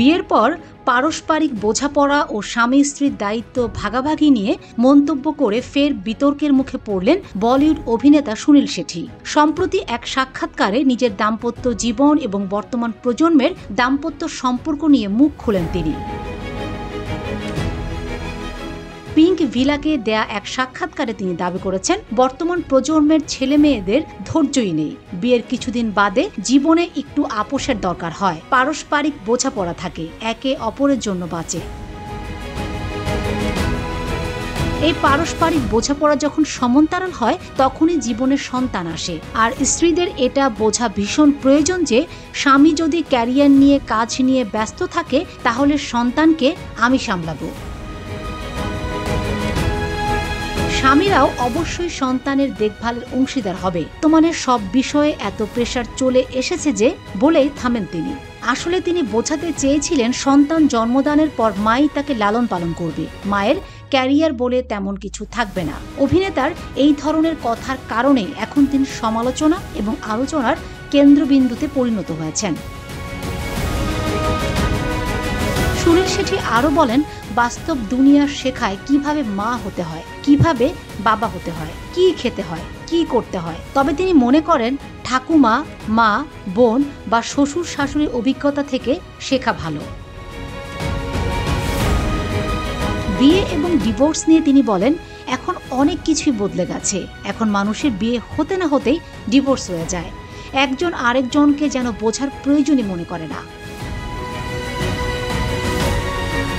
বিয়ের পর পারস্পরিক বোঝাপড়া ও স্বামী স্ত্রীর দায়িত্ব ভাগাভাগি নিয়ে মন্তব্য করে ফের বিতর্কের মুখে পড়লেন বলিউড অভিনেতা সুনীল শেঠি। সম্প্রতি এক সাক্ষাৎকারে নিজের দাম্পত্য জীবন এবং বর্তমান প্রজন্মের দাম্পত্য সম্পর্ক নিয়ে মুখ খুলেন তিনি। পিঙ্ক ভিলাকে দেয়া এক সাক্ষাৎকারে তিনি দাবি করেছেন, বর্তমান প্রজন্মের ছেলে মেয়েদের ধৈর্যই নেই। বিয়ের কিছুদিন বাদে জীবনে একটু আপোষের দরকার হয়, পারস্পরিক বোঝাপড়া থাকে, একে অপরের জন্য বাঁচে। এই পারস্পরিক বোঝাপড়া যখন সমান্তরাল হয় তখনই জীবনে সন্তান আসে। আর স্ত্রীদের এটা বোঝা ভীষণ প্রয়োজন যে স্বামী যদি ক্যারিয়ার নিয়ে কাজ নিয়ে ব্যস্ত থাকে তাহলে সন্তানকে আমি সামলাবো। স্বামীরাও অবশ্যই সন্তানের দেখভালের অংশীদার হবে। বর্তমানে সব বিষয়ে এত প্রেশার চলে এসেছে যে বলেই থামেন তিনি। আসলে তিনি বোঝাতে চেয়েছিলেন সন্তান জন্মদানের পর মাই তাকে লালন পালন করবে, মায়ের ক্যারিয়ার বলে তেমন কিছু থাকবে না। অভিনেতার এই ধরনের কথার কারণে এখন তিনি সমালোচনা এবং আলোচনার কেন্দ্রবিন্দুতে পরিণত হয়েছেন। সুনীল শেঠি আরও বলেন, বাস্তব দুনিয়া শেখায় কিভাবে মা হতে হয়, কিভাবে বাবা হতে হয়, কি খেতে হয়, কি করতে হয়। তবে তিনি মনে করেন ঠাকুমা, মা, বোন বা শ্বশুর শাশুড়ির অভিজ্ঞতা থেকে শেখা ভালো। বিয়ে এবং ডিভোর্স নিয়ে তিনি বলেন, এখন অনেক কিছুই বদলে গেছে। এখন মানুষের বিয়ে হতে না হতেই ডিভোর্স হয়ে যায়। একজন আরেকজনকে যেন বোঝার প্রয়োজনই মনে করে না।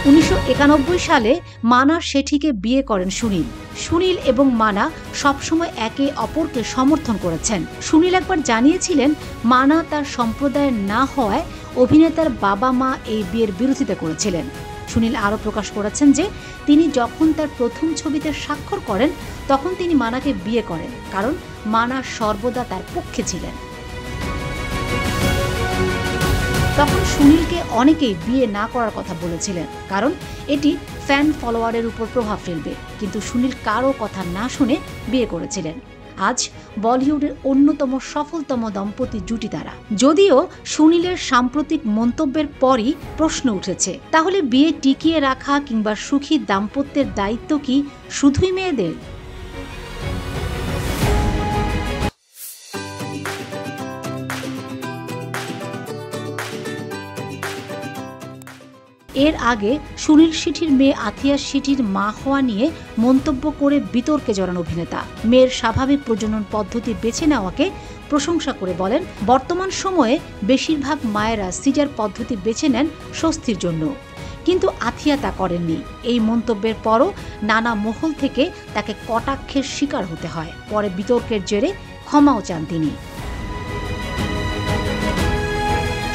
1991 সালে মানা শেঠিকে বিয়ে করেন সুনীল। সুনীল এবং মানা সবসময় একে অপরকে সমর্থন করেছেন। সুনীল একবার জানিয়েছিলেন, মানা তার সম্প্রদায়ের না হওয়ায় অভিনেতার বাবা মা এই বিয়ের বিরোধিতা করেছিলেন। সুনীল আরও প্রকাশ করেছেন যে তিনি যখন তার প্রথম ছবিতে স্বাক্ষর করেন তখন তিনি মানাকে বিয়ে করেন, কারণ মানা সর্বদা তার পক্ষে ছিলেন। তখন সুনীলকে অনেকেই বিয়ে না করার কথা বলেছিলেন, কারণ এটি ফ্যান ফলোয়ারের উপর প্রভাব ফেলবে। কিন্তু সুনীল কারো কথা না শুনে বিয়ে করেছিলেন। আজ বলিউডের অন্যতম সফলতম দম্পতি জুটি তারা। যদিও সুনীলের সাম্প্রতিক মন্তব্যের পরই প্রশ্ন উঠেছে, তাহলে বিয়ে টিকিয়ে রাখা কিংবা সুখী দাম্পত্যের দায়িত্ব কি শুধুই মেয়েদের? এর আগে সুনীল শেঠির মেয়ে আথিয়া শেঠির মা হওয়া নিয়ে মন্তব্য করে বিতর্কে জড়ান অভিনেতা। মেয়ের স্বাভাবিক প্রজনন পদ্ধতি বেছে নেওয়াকে প্রশংসা করে বলেন, বর্তমান সময়ে বেশিরভাগ মায়েরা সিজার পদ্ধতি বেছে নেন স্বস্তির জন্য, কিন্তু আথিয়া তা করেননি। এই মন্তব্যের পরও নানা মহল থেকে তাকে কটাক্ষের শিকার হতে হয়। পরে বিতর্কের জেরে ক্ষমাও চান তিনি।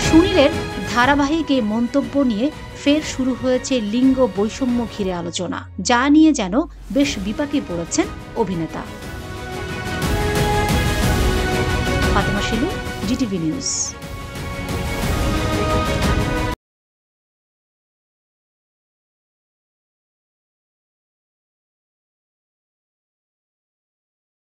সুনীলের ধারাবাহিক এই মন্তব্য নিয়ে ফের শুরু হয়েছে লিঙ্গ বৈষম্য ঘিরে আলোচনা, যা নিয়ে যেন বেশ বিপাকে পড়েছেন অভিনেতা। Fatema Shilu, GTV news.